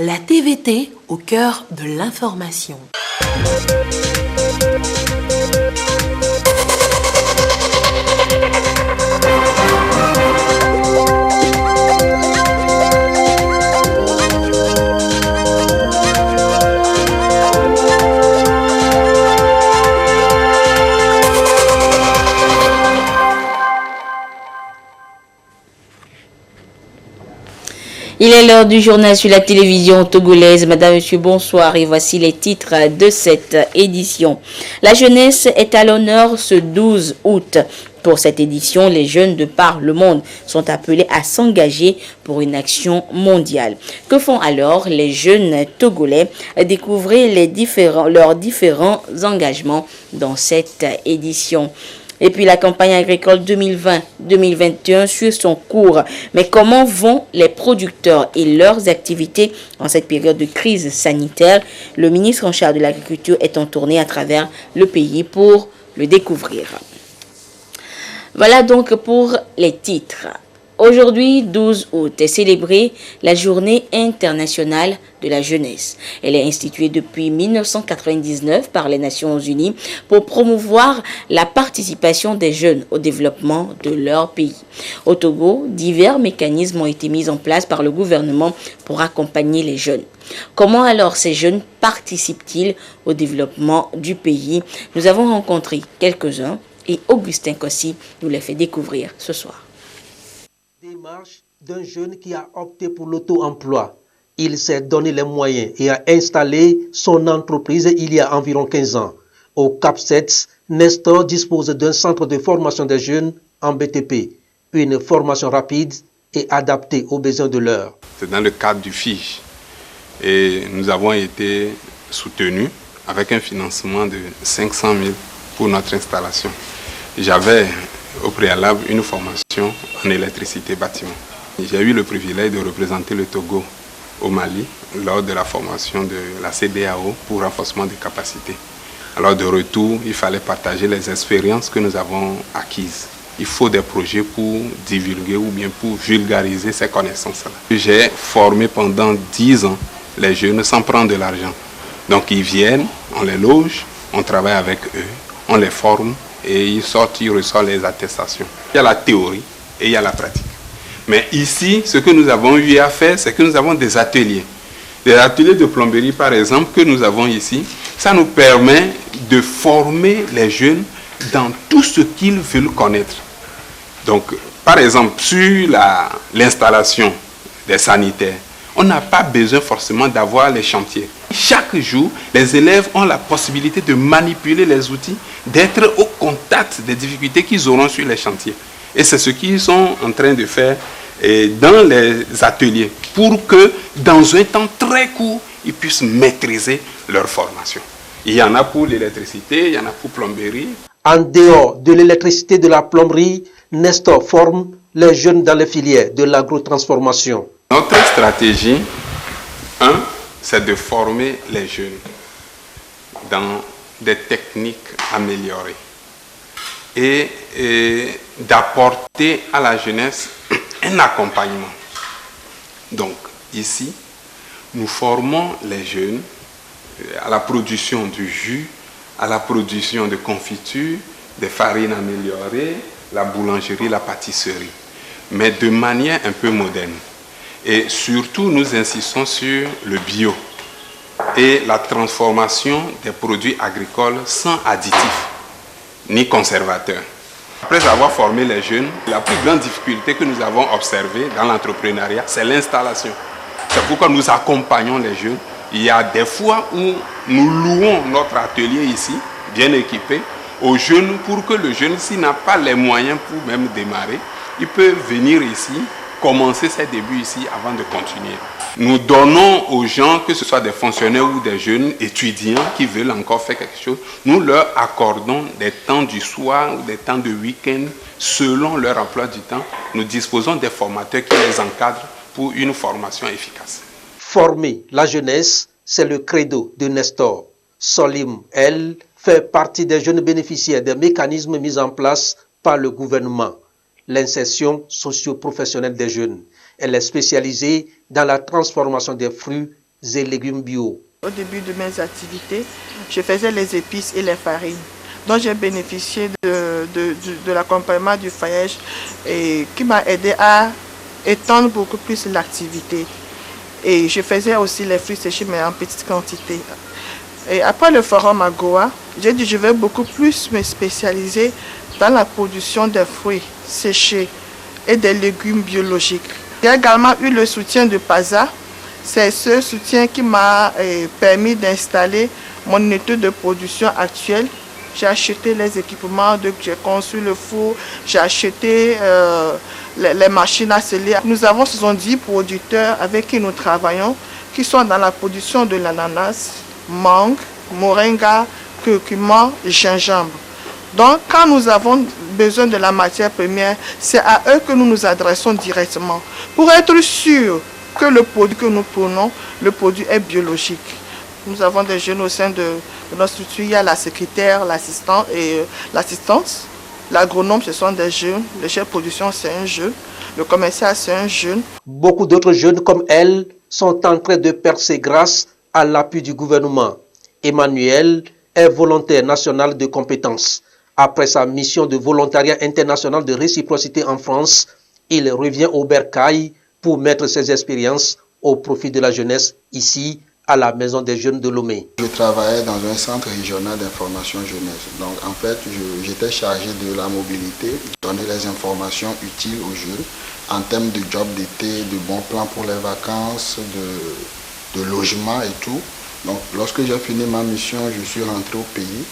la TVT au cœur de l'information. Il est l'heure du journal sur la télévision togolaise. Madame, Monsieur, bonsoir et voici les titres de cette édition. La jeunesse est à l'honneur ce 12 août. Pour cette édition, les jeunes de par le monde sont appelés à s'engager pour une action mondiale. Que font alors les jeunes togolais? Découvrez leurs différents engagements dans cette édition. Et puis la campagne agricole 2020-2021 suit son cours. Mais comment vont les producteurs et leurs activités en cette période de crise sanitaire? Le ministre en charge de l'agriculture est en tournée à travers le pays pour le découvrir. Voilà donc pour les titres. Aujourd'hui, 12 août, est célébrée la Journée internationale de la jeunesse. Elle est instituée depuis 1999 par les Nations Unies pour promouvoir la participation des jeunes au développement de leur pays. Au Togo, divers mécanismes ont été mis en place par le gouvernement pour accompagner les jeunes. Comment alors ces jeunes participent-ils au développement du pays? Nous avons rencontré quelques-uns et Augustin Kossi nous les fait découvrir ce soir. Démarche d'un jeune qui a opté pour l'auto-emploi. Il s'est donné les moyens et a installé son entreprise il y a environ 15 ans. Au Cap7, Nestor dispose d'un centre de formation des jeunes en BTP, une formation rapide et adaptée aux besoins de l'heure. C'est dans le cadre du FIGE et nous avons été soutenus avec un financement de 500 000 pour notre installation. J'avais au préalable une formation en électricité bâtiment. J'ai eu le privilège de représenter le Togo au Mali lors de la formation de la CEDEAO pour renforcement des capacités. Alors de retour, il fallait partager les expériences que nous avons acquises. Il faut des projets pour divulguer ou bien pour vulgariser ces connaissances-là. J'ai formé pendant 10 ans les jeunes sans prendre de l'argent. Donc ils viennent, on les loge, on travaille avec eux, on les forme et ils sortent, ils reçoivent les attestations. Il y a la théorie et il y a la pratique. Mais ici, ce que nous avons eu à faire, c'est que nous avons des ateliers. Des ateliers de plomberie, par exemple, que nous avons ici. Ça nous permet de former les jeunes dans tout ce qu'ils veulent connaître. Donc, par exemple, sur l'installation des sanitaires, on n'a pas besoin forcément d'avoir les chantiers. Chaque jour, les élèves ont la possibilité de manipuler les outils, d'être au contact des difficultés qu'ils auront sur les chantiers. Et c'est ce qu'ils sont en train de faire dans les ateliers pour que, dans un temps très court, ils puissent maîtriser leur formation. Il y en a pour l'électricité, il y en a pour plomberie. En dehors de l'électricité et de la plomberie, Nestor forme les jeunes dans les filières de l'agrotransformation. Notre stratégie, c'est de former les jeunes dans des techniques améliorées et d'apporter à la jeunesse un accompagnement. Donc, ici, nous formons les jeunes à la production du jus, à la production de confitures, des farines améliorées, la boulangerie, la pâtisserie, mais de manière un peu moderne. Et surtout, nous insistons sur le bio et la transformation des produits agricoles sans additifs ni conservateurs. Après avoir formé les jeunes, la plus grande difficulté que nous avons observée dans l'entrepreneuriat, c'est l'installation. C'est pourquoi nous accompagnons les jeunes. Il y a des fois où nous louons notre atelier ici, bien équipé, aux jeunes pour que le jeune, s'il n'a pas les moyens pour même démarrer, il peut venir ici, commencer ses débuts ici avant de continuer. Nous donnons aux gens, que ce soit des fonctionnaires ou des jeunes étudiants qui veulent encore faire quelque chose, nous leur accordons des temps du soir ou des temps de week-end selon leur emploi du temps. Nous disposons des formateurs qui les encadrent pour une formation efficace. Former la jeunesse, c'est le credo de Nestor. Solim, elle, fait partie des jeunes bénéficiaires des mécanismes mis en place par le gouvernement. L'insertion socio-professionnelle des jeunes. Elle est spécialisée dans la transformation des fruits et légumes bio. Au début de mes activités, je faisais les épices et les farines. Donc j'ai bénéficié de l'accompagnement du FAEJ et qui m'a aidé à étendre beaucoup plus l'activité. Et je faisais aussi les fruits séchés mais en petite quantité. Et après le forum à Goa, j'ai dit je vais beaucoup plus me spécialiser dans la production des fruits séchés et des légumes biologiques. J'ai également eu le soutien de PASA. C'est ce soutien qui m'a permis d'installer mon unité de production actuelle. J'ai acheté les équipements, j'ai conçu le four, j'ai acheté les machines à sceller. Nous avons 70 producteurs avec qui nous travaillons, qui sont dans la production de l'ananas, mangue, moringa, curcuma, gingembre. Donc, quand nous avons besoin de la matière première, c'est à eux que nous nous adressons directement pour être sûrs que le produit que nous prenons, le produit est biologique. Nous avons des jeunes au sein de notre structure. Il y a la secrétaire, l'assistant et l'assistante. L'agronome, ce sont des jeunes. Le chef de production, c'est un jeune. Le commercial, c'est un jeune. Beaucoup d'autres jeunes comme elle sont en train de percer grâce à l'appui du gouvernement. Emmanuel est volontaire national de compétences. Après sa mission de volontariat international de réciprocité en France, il revient au Bercail pour mettre ses expériences au profit de la jeunesse ici à la Maison des Jeunes de Lomé. Je travaillais dans un centre régional d'information jeunesse. Donc en fait, j'étais chargé de la mobilité, donner les informations utiles aux jeunes en termes de job d'été, de bons plans pour les vacances, de logement et tout. Donc lorsque j'ai fini ma mission, je suis rentré au pays.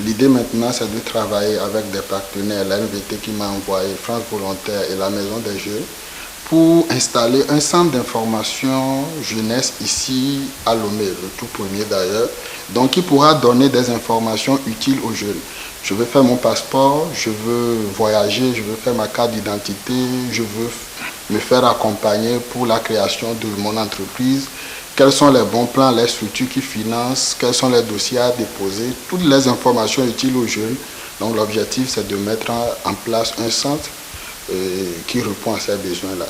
L'idée maintenant, c'est de travailler avec des partenaires, la MVT qui m'a envoyé, France Volontaire et la Maison des Jeunes, pour installer un centre d'information jeunesse ici à Lomé, le tout premier d'ailleurs, donc qui pourra donner des informations utiles aux jeunes. Je veux faire mon passeport, je veux voyager, je veux faire ma carte d'identité, je veux me faire accompagner pour la création de mon entreprise. Quels sont les bons plans, les structures qui financent, quels sont les dossiers à déposer, toutes les informations utiles aux jeunes. Donc l'objectif, c'est de mettre en place un centre qui répond à ces besoins-là.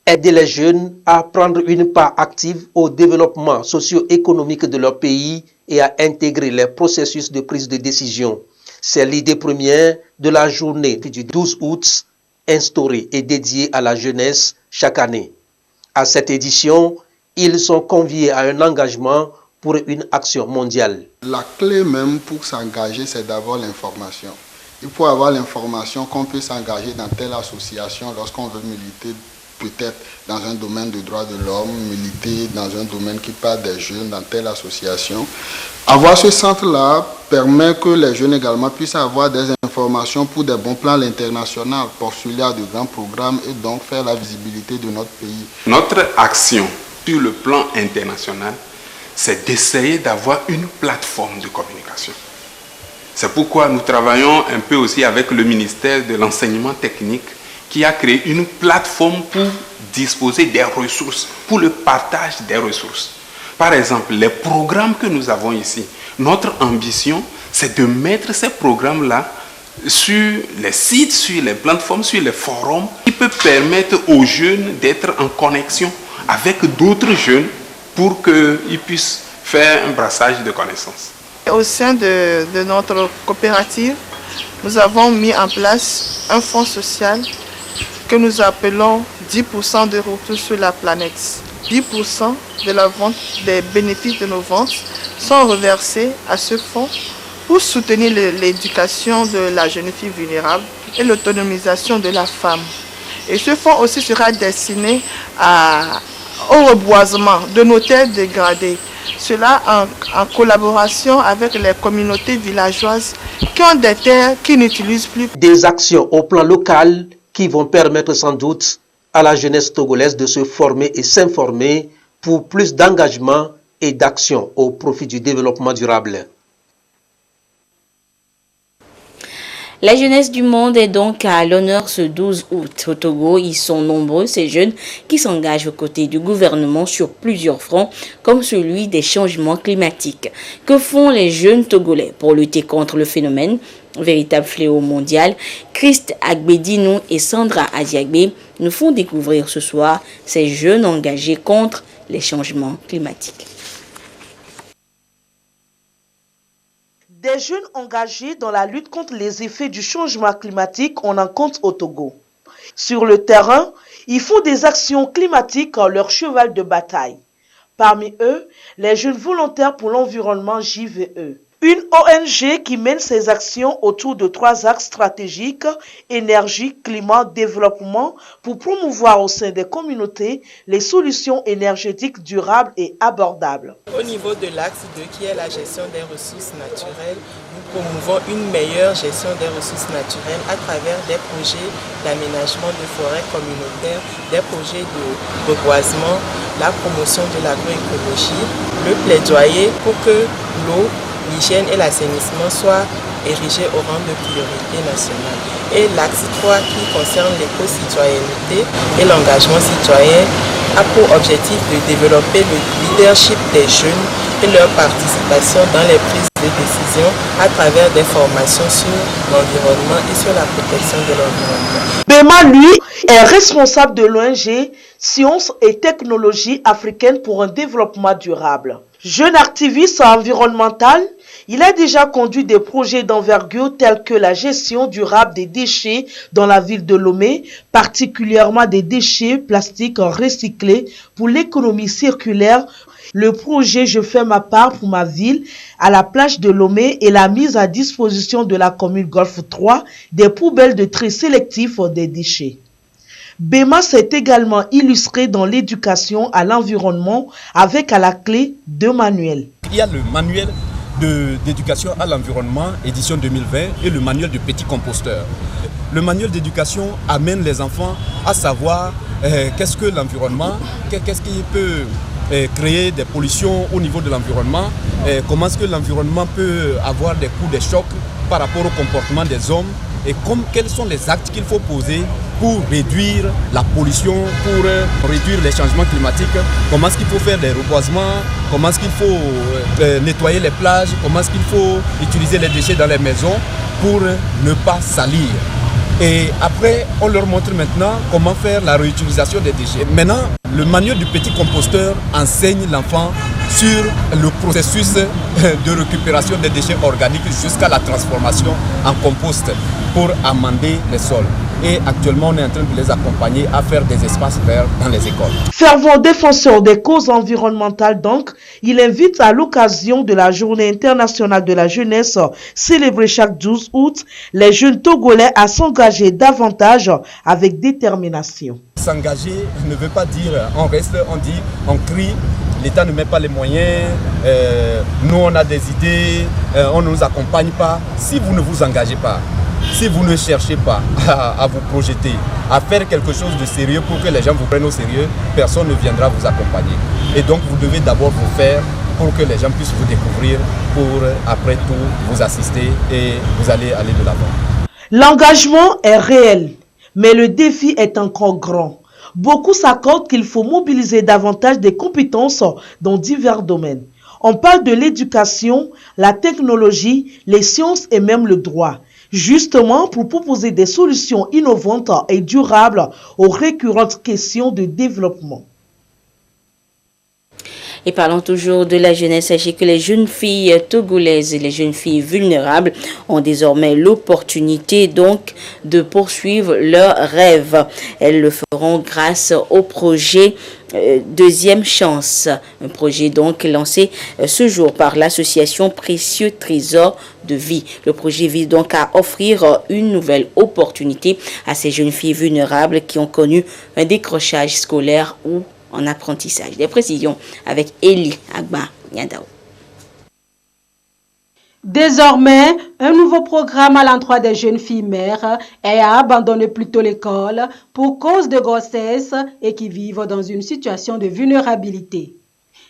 Aider les jeunes à prendre une part active au développement socio-économique de leur pays et à intégrer les processus de prise de décision. C'est l'idée première de la journée du 12 août, instaurée et dédiée à la jeunesse chaque année. À cette édition, ils sont conviés à un engagement pour une action mondiale. La clé même pour s'engager, c'est d'avoir l'information. Il faut avoir l'information qu'on peut s'engager dans telle association lorsqu'on veut militer peut-être dans un domaine de droits de l'homme, militer dans un domaine qui parle des jeunes dans telle association. Avoir ce centre-là permet que les jeunes également puissent avoir des informations pour des bons plans à l'international, postuler à de grands programmes et donc faire la visibilité de notre pays. Notre action sur le plan international, c'est d'essayer d'avoir une plateforme de communication. C'est pourquoi nous travaillons un peu aussi avec le ministère de l'enseignement technique qui a créé une plateforme pour disposer des ressources, pour le partage des ressources. Par exemple, les programmes que nous avons ici, notre ambition, c'est de mettre ces programmes-là sur les sites, sur les plateformes, sur les forums, qui peut permettre aux jeunes d'être en connexion avec d'autres jeunes pour qu'ils puissent faire un brassage de connaissances. Au sein de notre coopérative, nous avons mis en place un fonds social que nous appelons 10% de retour sur la planète. 10% de la vente, des bénéfices de nos ventes sont reversés à ce fonds pour soutenir l'éducation de la jeune fille vulnérable et l'autonomisation de la femme. Et ce fonds aussi sera destiné au reboisement de nos terres dégradées. Cela en collaboration avec les communautés villageoises qui ont des terres qui n'utilisent plus. Des actions au plan local qui vont permettre sans doute à la jeunesse togolaise de se former et s'informer pour plus d'engagement et d'action au profit du développement durable. La jeunesse du monde est donc à l'honneur ce 12 août. Au Togo, ils sont nombreux, ces jeunes qui s'engagent aux côtés du gouvernement sur plusieurs fronts, comme celui des changements climatiques. Que font les jeunes Togolais pour lutter contre le phénomène, véritable fléau mondial? Christ Agbedinou et Sandra Adiagbe nous font découvrir ce soir ces jeunes engagés contre les changements climatiques. Des jeunes engagés dans la lutte contre les effets du changement climatique, on en compte au Togo. Sur le terrain, ils font des actions climatiques en leur cheval de bataille. Parmi eux, les jeunes volontaires pour l'environnement JVE. Une ONG qui mène ses actions autour de 3 axes stratégiques, énergie, climat, développement, pour promouvoir au sein des communautés les solutions énergétiques durables et abordables. Au niveau de l'axe 2, qui est la gestion des ressources naturelles, nous promouvons une meilleure gestion des ressources naturelles à travers des projets d'aménagement de forêts communautaires, des projets de reboisement, la promotion de l'agroécologie, le plaidoyer pour que l'eau, l'hygiène et l'assainissement soient érigés au rang de priorité nationale. Et l'axe 3 qui concerne l'éco-citoyenneté et l'engagement citoyen a pour objectif de développer le leadership des jeunes et leur participation dans les prises de décision à travers des formations sur l'environnement et sur la protection de l'environnement. Bema, lui, est responsable de l'ONG Sciences et Technologies africaines pour un développement durable. Jeune activiste environnemental, il a déjà conduit des projets d'envergure tels que la gestion durable des déchets dans la ville de Lomé, particulièrement des déchets plastiques recyclés pour l'économie circulaire. Le projet Je fais ma part pour ma ville à la plage de Lomé et la mise à disposition de la commune Golfe 3 des poubelles de tri sélectif des déchets. Bema s'est également illustré dans l'éducation à l'environnement avec à la clé 2 manuels. Il y a le manuel d'éducation à l'environnement, édition 2020, et le manuel du petit composteur. Le manuel d'éducation amène les enfants à savoir qu'est-ce que l'environnement, qu'est-ce qui peut créer des pollutions au niveau de l'environnement, comment est-ce que l'environnement peut avoir des coups de choc par rapport au comportement des hommes, et quels sont les actes qu'il faut poser pour réduire la pollution, pour réduire les changements climatiques, comment est-ce qu'il faut faire des reboisements, comment est-ce qu'il faut nettoyer les plages, comment est-ce qu'il faut utiliser les déchets dans les maisons pour ne pas salir. Et après, on leur montre maintenant comment faire la réutilisation des déchets. Maintenant, le manuel du petit composteur enseigne l'enfant sur le processus de récupération des déchets organiques jusqu'à la transformation en compost pour amender les sols. Et actuellement, on est en train de les accompagner à faire des espaces verts dans les écoles. Fervent défenseur des causes environnementales donc, il invite à l'occasion de la Journée internationale de la jeunesse célébrée chaque 12 août, les jeunes Togolais à s'engager davantage avec détermination. S'engager ne veut pas dire on reste, on dit, on crie, l'État ne met pas les moyens, nous on a des idées, on ne nous accompagne pas. Si vous ne vous engagez pas, si vous ne cherchez pas à vous projeter, à faire quelque chose de sérieux pour que les gens vous prennent au sérieux, personne ne viendra vous accompagner. Et donc vous devez d'abord vous faire pour que les gens puissent vous découvrir, pour après tout vous assister et vous allez aller de l'avant. L'engagement est réel, mais le défi est encore grand. Beaucoup s'accordent qu'il faut mobiliser davantage des compétences dans divers domaines. On parle de l'éducation, la technologie, les sciences et même le droit. Justement pour proposer des solutions innovantes et durables aux récurrentes questions de développement. Et parlons toujours de la jeunesse, sachez que les jeunes filles togolaises et les jeunes filles vulnérables ont désormais l'opportunité donc de poursuivre leurs rêves. Elles le feront grâce au projet Deuxième Chance, un projet donc lancé ce jour par l'association Précieux Trésor de Vie. Le projet vise donc à offrir une nouvelle opportunité à ces jeunes filles vulnérables qui ont connu un décrochage scolaire ou en apprentissage. Des précisions avec Elie Agba Nyandao. Désormais, un nouveau programme à l'endroit des jeunes filles mères et à abandonner plutôt l'école pour cause de grossesse et qui vivent dans une situation de vulnérabilité.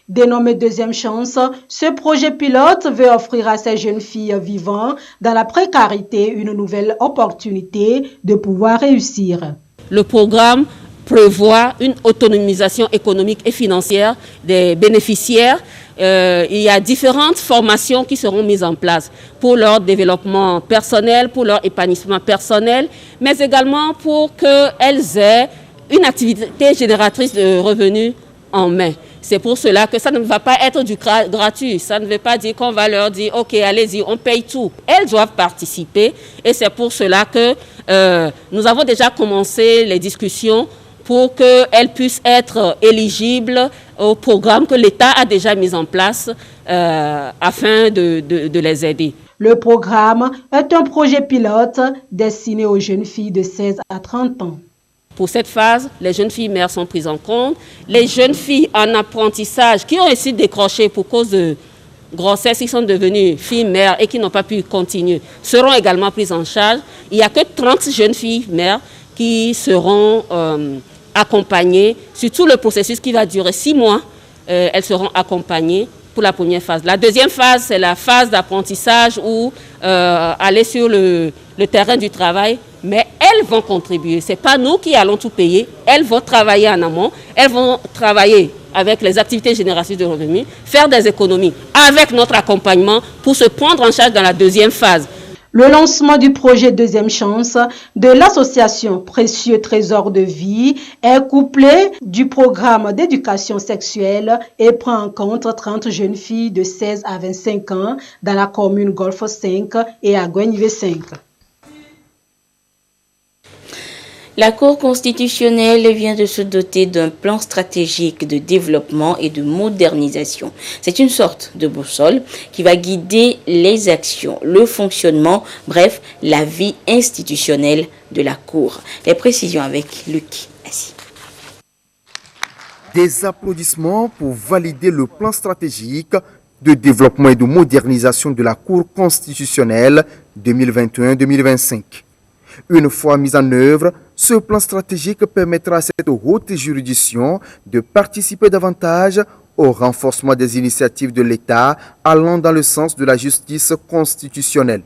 Dénommé Deuxième Chance, ce projet pilote veut offrir à ces jeunes filles vivant dans la précarité une nouvelle opportunité de pouvoir réussir. Le programme prévoit une autonomisation économique et financière des bénéficiaires. Il y a différentes formations qui seront mises en place pour leur développement personnel, pour leur épanouissement personnel, mais également pour qu'elles aient une activité génératrice de revenus en main. C'est pour cela que ça ne va pas être du gratuit. Ça ne veut pas dire qu'on va leur dire « Ok, allez-y, on paye tout ». Elles doivent participer et c'est pour cela que nous avons déjà commencé les discussions pour qu'elles puissent être éligibles au programme que l'État a déjà mis en place afin de les aider. Le programme est un projet pilote destiné aux jeunes filles de 16 à 30 ans. Pour cette phase, les jeunes filles mères sont prises en compte. Les jeunes filles en apprentissage qui ont essayé de décrocher pour cause de grossesse, qui sont devenues filles mères et qui n'ont pas pu continuer, seront également prises en charge. Il n'y a que 30 jeunes filles mères qui seront accompagnées sur tout le processus qui va durer 6 mois. Elles seront accompagnées pour la première phase. La deuxième phase, c'est la phase d'apprentissage où aller sur le terrain du travail, mais elles vont contribuer. Ce n'est pas nous qui allons tout payer. Elles vont travailler en amont. Elles vont travailler avec les activités génératrices de revenus, faire des économies avec notre accompagnement pour se prendre en charge dans la deuxième phase. Le lancement du projet Deuxième Chance de l'association Précieux Trésor de Vie est couplé du programme d'éducation sexuelle et prend en compte 30 jeunes filles de 16 à 25 ans dans la commune Golfe 5 et à Guenièvre 5. La Cour constitutionnelle vient de se doter d'un plan stratégique de développement et de modernisation. C'est une sorte de boussole qui va guider les actions, le fonctionnement, bref, la vie institutionnelle de la Cour. Les précisions avec Luc Assi. Des applaudissements pour valider le plan stratégique de développement et de modernisation de la Cour constitutionnelle 2021-2025. Une fois mis en œuvre, ce plan stratégique permettra à cette haute juridiction de participer davantage au renforcement des initiatives de l'État allant dans le sens de la justice constitutionnelle.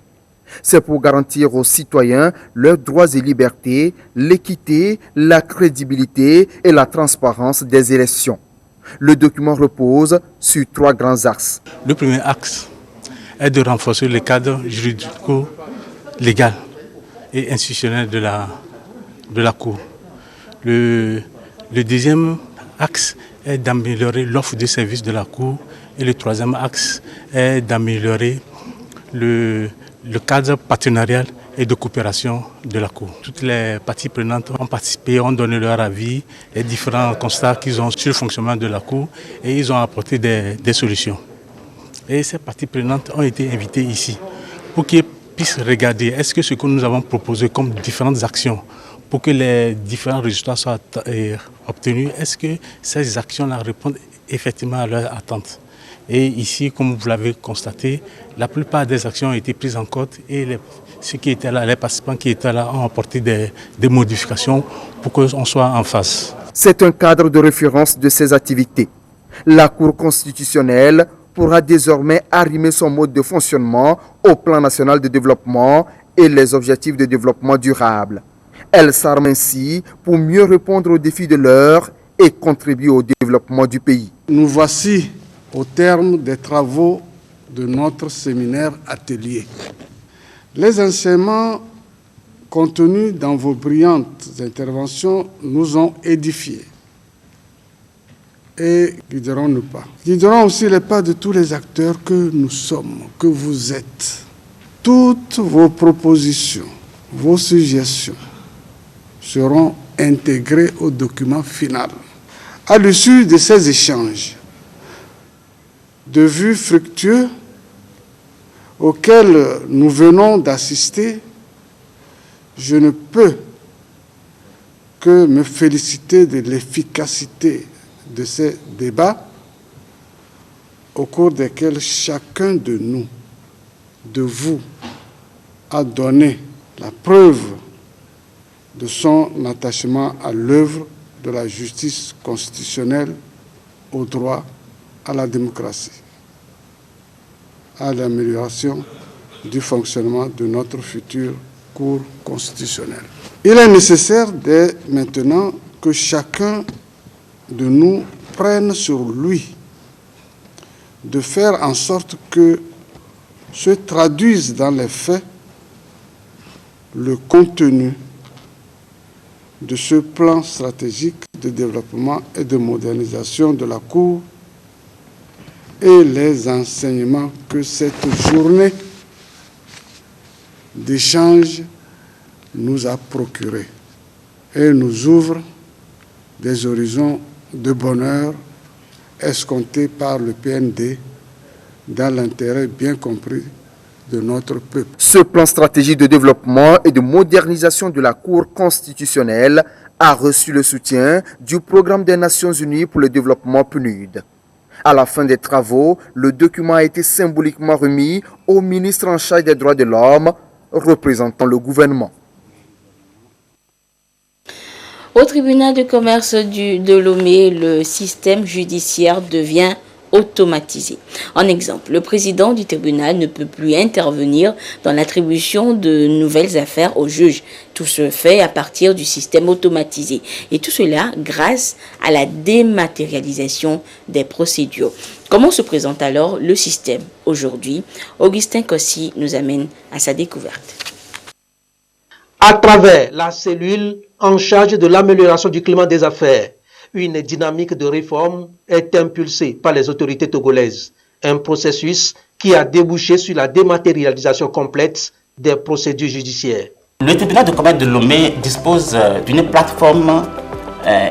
C'est pour garantir aux citoyens leurs droits et libertés, l'équité, la crédibilité et la transparence des élections. Le document repose sur 3 grands axes. Le premier axe est de renforcer le cadre juridico-légal et institutionnel de la Cour. Le deuxième axe est d'améliorer l'offre de services de la Cour et le troisième axe est d'améliorer le cadre partenarial et de coopération de la Cour. Toutes les parties prenantes ont participé, ont donné leur avis, les différents constats qu'ils ont sur le fonctionnement de la Cour et ils ont apporté des solutions. Et ces parties prenantes ont été invitées ici pour qu'ils puissent regarder est-ce que ce que nous avons proposé comme différentes actions pour que les différents résultats soient obtenus, est-ce que ces actions-là répondent effectivement à leurs attentes. Et ici, comme vous l'avez constaté, la plupart des actions ont été prises en compte et ceux qui étaient là, les participants qui étaient là ont apporté des modifications pour qu'on soit en phase. C'est un cadre de référence de ces activités. La Cour constitutionnelle pourra désormais arrimer son mode de fonctionnement au plan national de développement et les objectifs de développement durable. Elle s'arme ainsi pour mieux répondre aux défis de l'heure et contribuer au développement du pays. Nous voici au terme des travaux de notre séminaire atelier. Les enseignements contenus dans vos brillantes interventions nous ont édifiés et guideront nos pas. Guideront aussi les pas de tous les acteurs que nous sommes, que vous êtes. Toutes vos propositions, vos suggestions seront intégrées au document final. À l'issue de ces échanges, de vues fructueux auxquels nous venons d'assister, je ne peux que me féliciter de l'efficacité de ces débats au cours desquels chacun de nous, de vous, a donné la preuve de son attachement à l'œuvre de la justice constitutionnelle, au droit, à la démocratie, à l'amélioration du fonctionnement de notre future Cour constitutionnelle. Il est nécessaire dès maintenant que chacun de nous prenne sur lui de faire en sorte que se traduise dans les faits le contenu de ce plan stratégique de développement et de modernisation de la Cour et les enseignements que cette journée d'échange nous a procurés et nous ouvre des horizons de bonheur escomptés par le PND dans l'intérêt bien compris de notre peuple. Ce plan stratégique de développement et de modernisation de la Cour constitutionnelle a reçu le soutien du Programme des Nations Unies pour le développement PNUD. À la fin des travaux, le document a été symboliquement remis au ministre en charge des droits de l'homme, représentant le gouvernement. Au tribunal de commerce de Lomé, le système judiciaire devient automatisé. En exemple, le président du tribunal ne peut plus intervenir dans l'attribution de nouvelles affaires aux juges. Tout se fait à partir du système automatisé. Et tout cela grâce à la dématérialisation des procédures. Comment se présente alors le système aujourd'hui? Augustin Kossi nous amène à sa découverte. À travers la cellule en charge de l'amélioration du climat des affaires, une dynamique de réforme est impulsée par les autorités togolaises. Un processus qui a débouché sur la dématérialisation complète des procédures judiciaires. Le tribunal de commerce de Lomé dispose d'une plateforme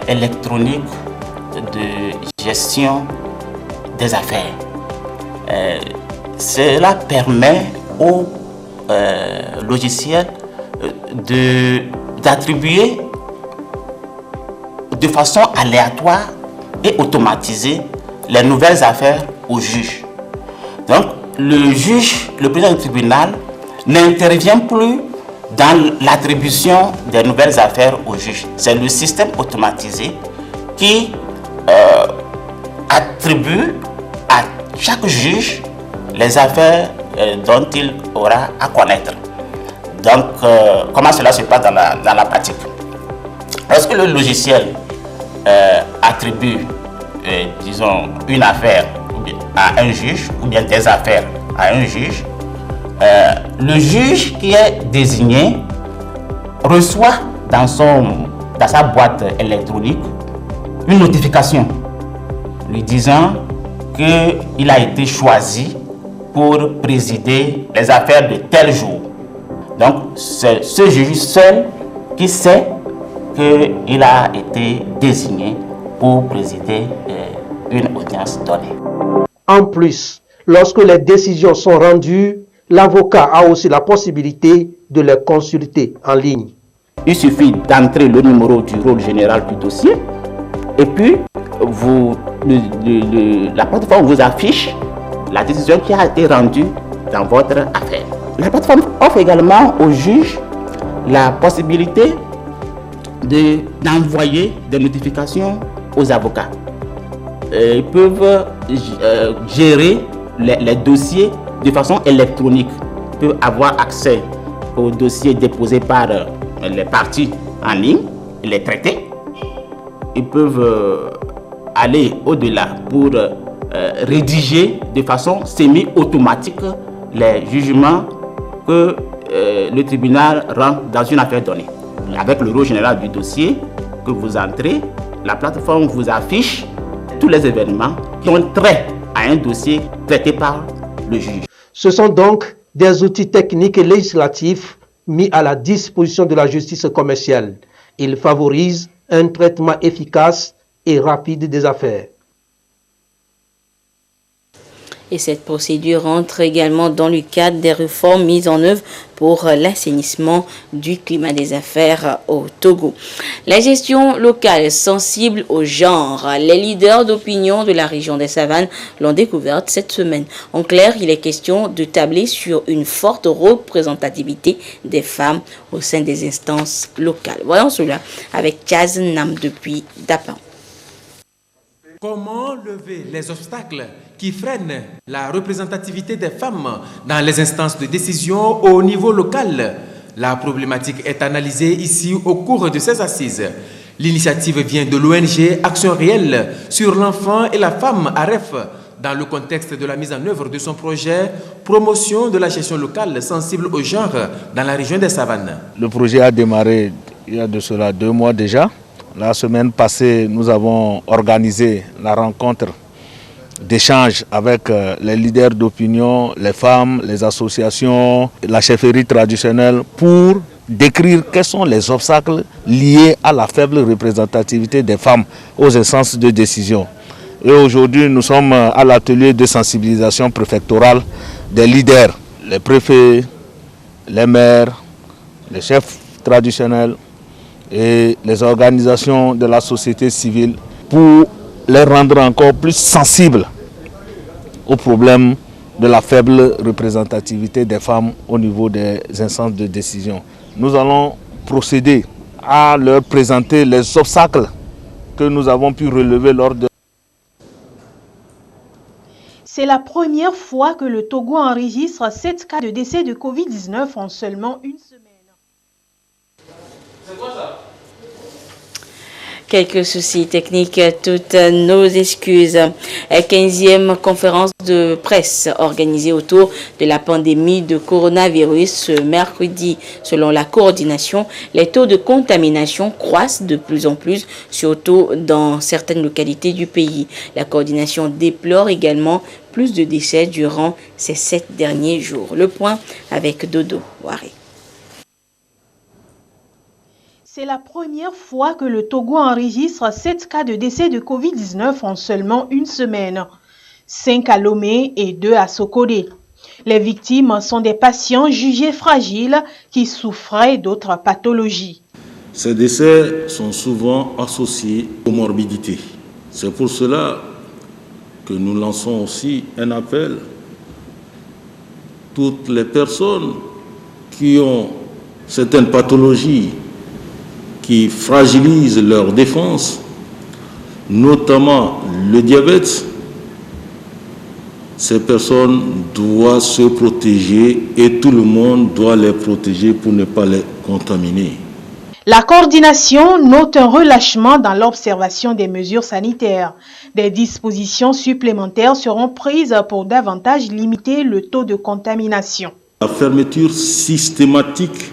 électronique de gestion des affaires. Cela permet au logiciel d'attribuer de façon aléatoire et automatisée les nouvelles affaires au juge. Donc, le juge, le président du tribunal, n'intervient plus dans l'attribution des nouvelles affaires au juge. C'est le système automatisé qui attribue à chaque juge les affaires dont il aura à connaître. Donc, comment cela se passe dans la pratique? Lorsque le logiciel attribue, disons, une affaire à un juge, ou bien des affaires à un juge, le juge qui est désigné reçoit dans sa boîte électronique une notification lui disant qu'il a été choisi pour présider les affaires de tel jour. Donc, c'est ce juge seul qui sait qu'il a été désigné pour présider une audience donnée. En plus, lorsque les décisions sont rendues, l'avocat a aussi la possibilité de les consulter en ligne. Il suffit d'entrer le numéro du rôle général du dossier et puis la plateforme vous affiche la décision qui a été rendue dans votre affaire. La plateforme offre également aux juges la possibilité d'envoyer des notifications aux avocats. Ils peuvent gérer les dossiers de façon électronique. Ils peuvent avoir accès aux dossiers déposés par les parties en ligne, les traiter. Ils peuvent aller au-delà pour rédiger de façon semi-automatique les jugements que le tribunal rend dans une affaire donnée. Avec le rôle général du dossier que vous entrez, la plateforme vous affiche tous les événements qui ont trait à un dossier traité par le juge. Ce sont donc des outils techniques et législatifs mis à la disposition de la justice commerciale. Ils favorisent un traitement efficace et rapide des affaires. Et cette procédure entre également dans le cadre des réformes mises en œuvre pour l'assainissement du climat des affaires au Togo. La gestion locale sensible au genre. Les leaders d'opinion de la région des Savanes l'ont découverte cette semaine. En clair, il est question de tabler sur une forte représentativité des femmes au sein des instances locales. Voyons cela avec Chaz Nam depuis Dapan. Comment lever les obstacles qui freinent la représentativité des femmes dans les instances de décision au niveau local? La problématique est analysée ici au cours de ces assises. L'initiative vient de l'ONG Action Réelle sur l'enfant et la femme AREF dans le contexte de la mise en œuvre de son projet Promotion de la gestion locale sensible au genre dans la région des Savanes. Le projet a démarré il y a de cela 2 mois déjà. La semaine passée, nous avons organisé la rencontre d'échange avec les leaders d'opinion, les femmes, les associations, la chefferie traditionnelle pour décrire quels sont les obstacles liés à la faible représentativité des femmes aux instances de décision. Et aujourd'hui, nous sommes à l'atelier de sensibilisation préfectorale des leaders, les préfets, les maires, les chefs traditionnels et les organisations de la société civile pour les rendre encore plus sensibles au problème de la faible représentativité des femmes au niveau des instances de décision. Nous allons procéder à leur présenter les obstacles que nous avons pu relever lors de... C'est la première fois que le Togo enregistre 7 cas de décès de Covid-19 en seulement une semaine. C'est quoi ça? Quelques soucis techniques, toutes nos excuses. 15e conférence de presse organisée autour de la pandémie de coronavirus ce mercredi. Selon la coordination, les taux de contamination croissent de plus en plus, surtout dans certaines localités du pays. La coordination déplore également plus de décès durant ces 7 derniers jours. Le point avec Dodo Waré. C'est la première fois que le Togo enregistre 7 cas de décès de Covid-19 en seulement une semaine. 5 à Lomé et 2 à Sokodé. Les victimes sont des patients jugés fragiles qui souffraient d'autres pathologies. Ces décès sont souvent associés aux morbidités. C'est pour cela que nous lançons aussi un appel. Toutes les personnes qui ont certaines pathologies qui fragilisent leur défense, notamment le diabète, ces personnes doivent se protéger et tout le monde doit les protéger pour ne pas les contaminer. La coordination note un relâchement dans l'observation des mesures sanitaires. Des dispositions supplémentaires seront prises pour davantage limiter le taux de contamination. La fermeture systématique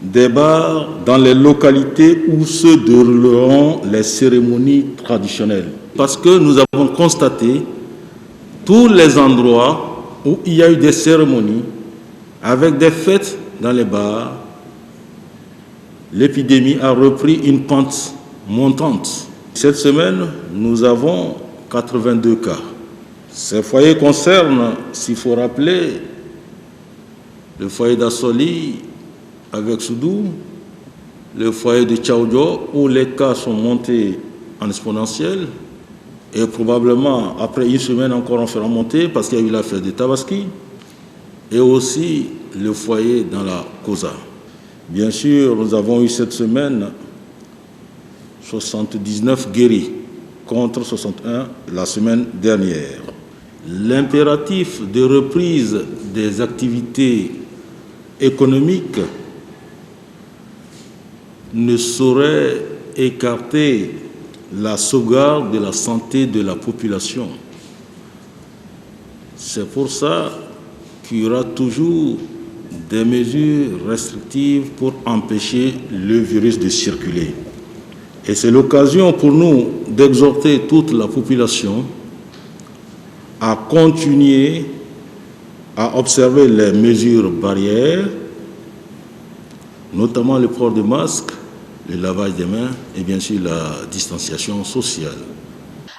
des bars dans les localités où se dérouleront les cérémonies traditionnelles. Parce que nous avons constaté tous les endroits où il y a eu des cérémonies avec des fêtes dans les bars, l'épidémie a repris une pente montante. Cette semaine, nous avons 82 cas. Ces foyers concernent, s'il faut rappeler, le foyer d'Assoli avec Soudou, le foyer de Tchaoudjo, où les cas sont montés en exponentiel, et probablement après une semaine encore on fera monter parce qu'il y a eu la fête de Tabaski, et aussi le foyer dans la Kosa. Bien sûr, nous avons eu cette semaine 79 guéris contre 61 la semaine dernière. L'impératif de reprise des activités économiques ne saurait écarter la sauvegarde de la santé de la population. C'est pour ça qu'il y aura toujours des mesures restrictives pour empêcher le virus de circuler. Et c'est l'occasion pour nous d'exhorter toute la population à continuer à observer les mesures barrières, notamment le port de masque, le lavage des mains et bien sûr la distanciation sociale.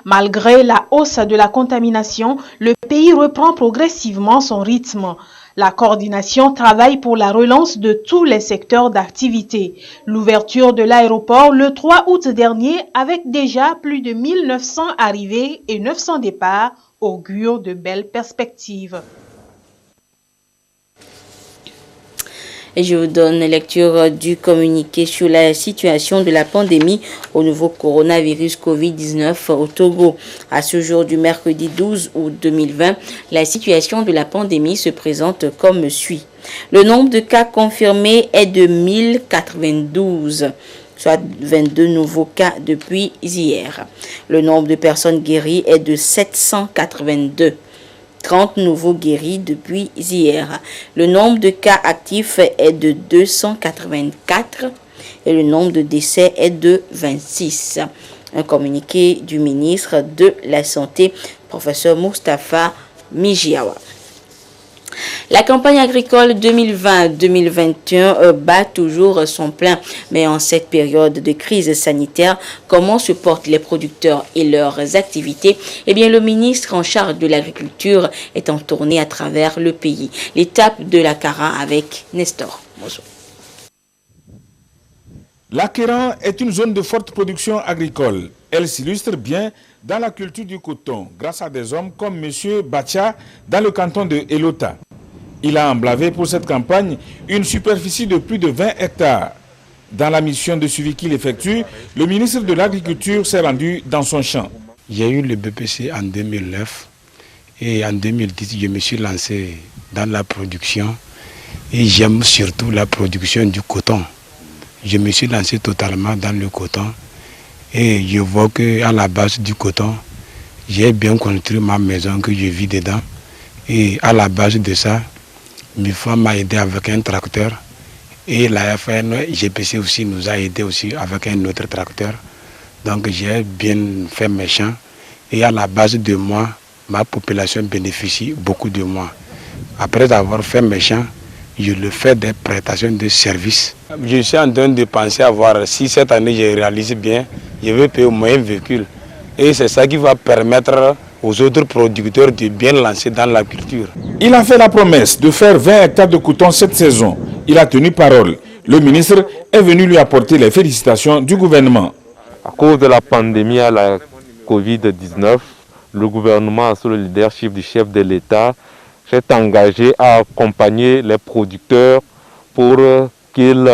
Malgré la hausse de la contamination, le pays reprend progressivement son rythme. La coordination travaille pour la relance de tous les secteurs d'activité. L'ouverture de l'aéroport le 3 août dernier, avec déjà plus de 1900 arrivées et 900 départs, augure de belles perspectives. Et je vous donne lecture du communiqué sur la situation de la pandémie au nouveau coronavirus Covid-19 au Togo. À ce jour du mercredi 12 août 2020, la situation de la pandémie se présente comme suit. Le nombre de cas confirmés est de 1092. Soit 22 nouveaux cas depuis hier. Le nombre de personnes guéries est de 782. 30 nouveaux guéris depuis hier. Le nombre de cas actifs est de 284. et le nombre de décès est de 26. Un communiqué du ministre de la Santé, professeur Moustapha Mijiawa. La campagne agricole 2020-2021 bat toujours son plein, mais en cette période de crise sanitaire, comment se portent les producteurs et leurs activités? Eh bien, le ministre en charge de l'agriculture est en tournée à travers le pays. L'étape de la Kara avec Nestor. Bonjour. La Kéran est une zone de forte production agricole. Elle s'illustre bien dans la culture du coton, grâce à des hommes comme M. Bacha dans le canton de Elota. Il a emblavé pour cette campagne une superficie de plus de 20 hectares. Dans la mission de suivi qu'il effectue, le ministre de l'Agriculture s'est rendu dans son champ. J'ai eu le BPC en 2009 et en 2010, je me suis lancé dans la production et j'aime surtout la production du coton. Je me suis lancé totalement dans le coton et je vois qu'à la base du coton, j'ai bien construit ma maison que je vis dedans. Et à la base de ça, mes femmes m'ont aidé avec un tracteur et la FN GPC aussi nous a aidé aussi avec un autre tracteur. Donc j'ai bien fait mes champs et à la base de moi, ma population bénéficie beaucoup de moi. Après avoir fait mes champs, je le fais des prestations de services. Je suis en train de penser à voir si cette année je réalise bien, je vais payer au moins un véhicule. Et c'est ça qui va permettre aux autres producteurs de bien lancer dans la culture. Il a fait la promesse de faire 20 hectares de coton cette saison. Il a tenu parole. Le ministre est venu lui apporter les félicitations du gouvernement. À cause de la pandémie à la Covid-19, le gouvernement, sous le leadership du chef de l'État, s'est engagé à accompagner les producteurs pour qu'ils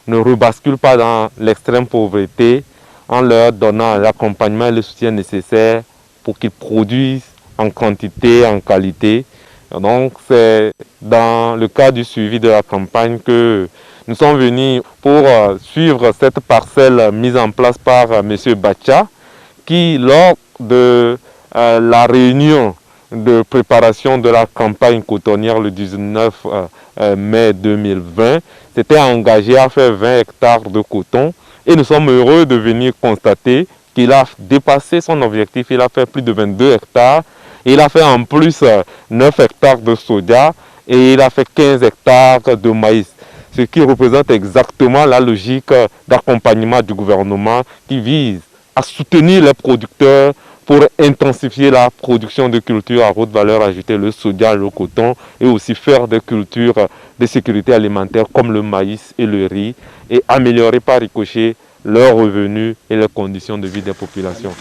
ne rebasculent pas dans l'extrême pauvreté en leur donnant l'accompagnement et le soutien nécessaire pour qu'ils produisent en quantité, en qualité. Donc c'est dans le cadre du suivi de la campagne que nous sommes venus pour suivre cette parcelle mise en place par M. Bacha, qui lors de la réunion de préparation de la campagne cotonnière le 19 mai 2020, s'était engagé à faire 20 hectares de coton. Et nous sommes heureux de venir constater qu'il a dépassé son objectif. Il a fait plus de 22 hectares. Il a fait en plus 9 hectares de soja et il a fait 15 hectares de maïs. Ce qui représente exactement la logique d'accompagnement du gouvernement qui vise à soutenir les producteurs pour intensifier la production de cultures à haute valeur ajoutée, le soja, le coton, et aussi faire des cultures de sécurité alimentaire comme le maïs et le riz, et améliorer par ricochet leurs revenus et les conditions de vie des populations.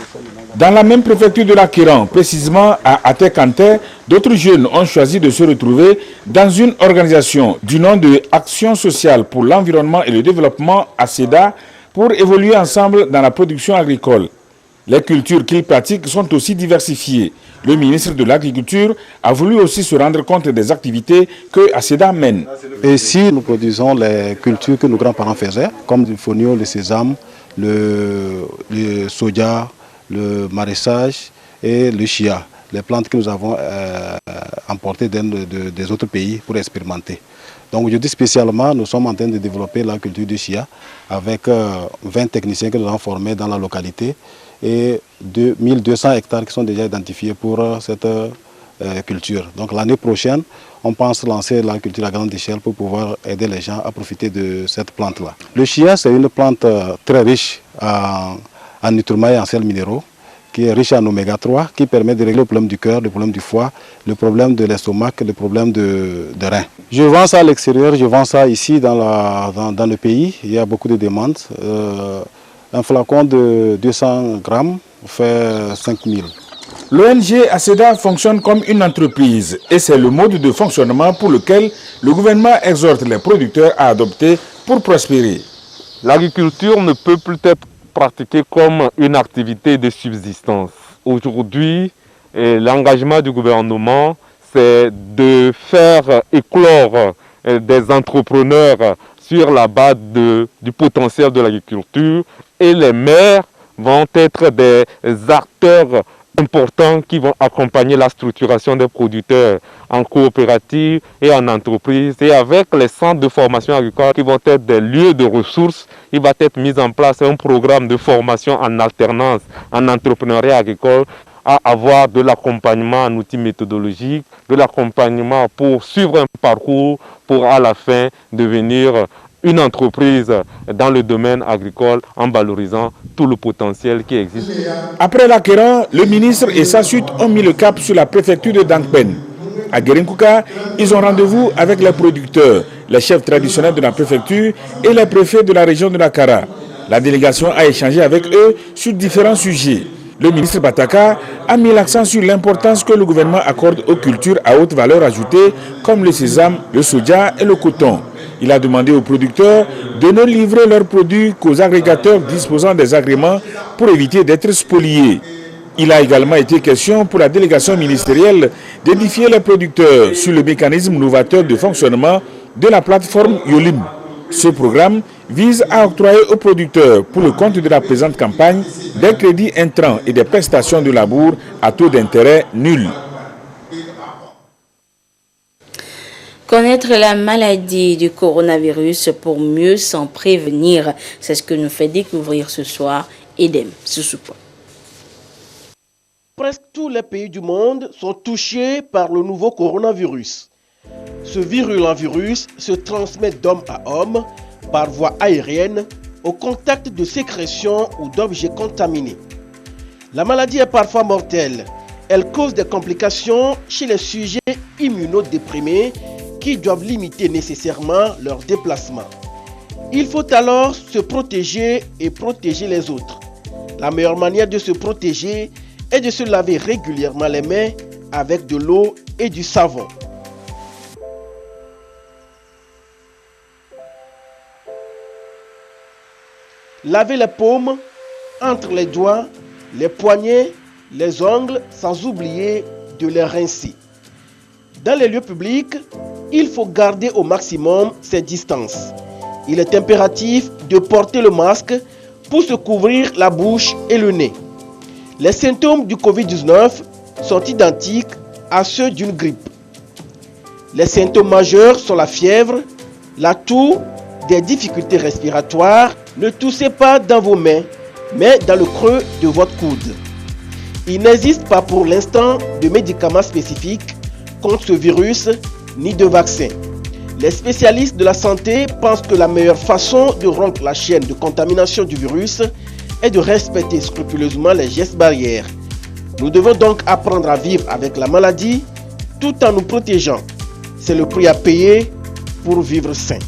Dans la même préfecture de la Kéran, précisément à Até-Kanté, d'autres jeunes ont choisi de se retrouver dans une organisation du nom de Action sociale pour l'environnement et le développement, ACEDA, pour évoluer ensemble dans la production agricole. Les cultures qu'ils pratiquent sont aussi diversifiées. Le ministre de l'Agriculture a voulu aussi se rendre compte des activités que ACEDA mène. Ici, nous produisons les cultures que nos grands-parents faisaient, comme le fonio, le sésame, le soja, le maraîchage et le chia. Les plantes que nous avons importées des autres pays pour expérimenter. Donc aujourd'hui spécialement, nous sommes en train de développer la culture du chia avec 20 techniciens que nous avons formés dans la localité et 1200 hectares qui sont déjà identifiés pour cette culture. Donc l'année prochaine, on pense lancer la culture à grande échelle pour pouvoir aider les gens à profiter de cette plante-là. Le chia, c'est une plante très riche en nutriments et en sels minéraux, qui est riche en oméga 3, qui permet de régler le problème du cœur, le problème du foie, le problème de l'estomac, le problème de rein. Je vends ça à l'extérieur, je vends ça ici dans le pays. Il y a beaucoup de demandes. Un flacon de 200 grammes fait 5 000. L'ONG ACEDA fonctionne comme une entreprise et c'est le mode de fonctionnement pour lequel le gouvernement exhorte les producteurs à adopter pour prospérer. L'agriculture ne peut plus être pratiquée comme une activité de subsistance. Aujourd'hui, l'engagement du gouvernement, c'est de faire éclore des entrepreneurs sur la base du potentiel de l'agriculture et les maires vont être des acteurs importants qui vont accompagner la structuration des producteurs en coopérative et en entreprise. Et avec les centres de formation agricole qui vont être des lieux de ressources, il va être mis en place un programme de formation en alternance en entrepreneuriat agricole, à avoir de l'accompagnement en outils méthodologiques, de l'accompagnement pour suivre un parcours pour à la fin devenir une entreprise dans le domaine agricole en valorisant tout le potentiel qui existe. Après l'acquérant, le ministre et sa suite ont mis le cap sur la préfecture de Dankpen. À Guerinkouka, ils ont rendez-vous avec les producteurs, les chefs traditionnels de la préfecture et les préfets de la région de Nakara. La délégation a échangé avec eux sur différents sujets. Le ministre Bataka a mis l'accent sur l'importance que le gouvernement accorde aux cultures à haute valeur ajoutée comme le sésame, le soja et le coton. Il a demandé aux producteurs de ne livrer leurs produits qu'aux agrégateurs disposant des agréments pour éviter d'être spoliés. Il a également été question pour la délégation ministérielle d'édifier les producteurs sur le mécanisme novateur de fonctionnement de la plateforme Yolim. Ce programme vise à octroyer aux producteurs, pour le compte de la présente campagne, des crédits intrants et des prestations de labour à taux d'intérêt nul. Connaître la maladie du coronavirus pour mieux s'en prévenir, c'est ce que nous fait découvrir ce soir Edem Sousoupo. Presque tous les pays du monde sont touchés par le nouveau coronavirus. Ce virulent virus se transmet d'homme à homme par voie aérienne au contact de sécrétions ou d'objets contaminés. La maladie est parfois mortelle. Elle cause des complications chez les sujets immunodéprimés qui doivent limiter nécessairement leurs déplacements. Il faut alors se protéger et protéger les autres. La meilleure manière de se protéger est de se laver régulièrement les mains avec de l'eau et du savon. Lavez les paumes, entre les doigts, les poignets, les ongles, sans oublier de les rincer. Dans les lieux publics, il faut garder au maximum ces distances. Il est impératif de porter le masque pour se couvrir la bouche et le nez. Les symptômes du Covid-19 sont identiques à ceux d'une grippe. Les symptômes majeurs sont la fièvre, la toux, des difficultés respiratoires. Ne toussez pas dans vos mains, mais dans le creux de votre coude. Il n'existe pas pour l'instant de médicaments spécifiques contre ce virus ni de vaccin. Les spécialistes de la santé pensent que la meilleure façon de rompre la chaîne de contamination du virus est de respecter scrupuleusement les gestes barrières. Nous devons donc apprendre à vivre avec la maladie tout en nous protégeant. C'est le prix à payer pour vivre sain.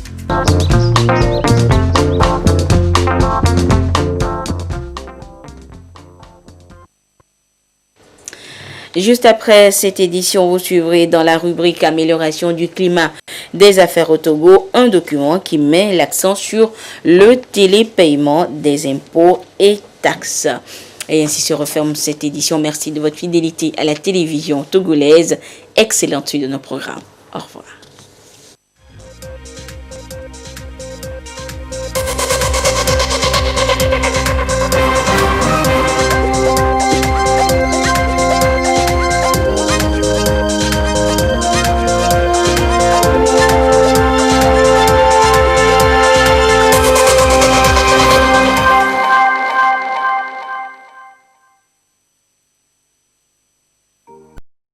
Juste après cette édition, vous suivrez dans la rubrique Amélioration du climat des affaires au Togo un document qui met l'accent sur le télépaiement des impôts et taxes. Et ainsi se referme cette édition. Merci de votre fidélité à la télévision togolaise. Excellente suite de nos programmes. Au revoir.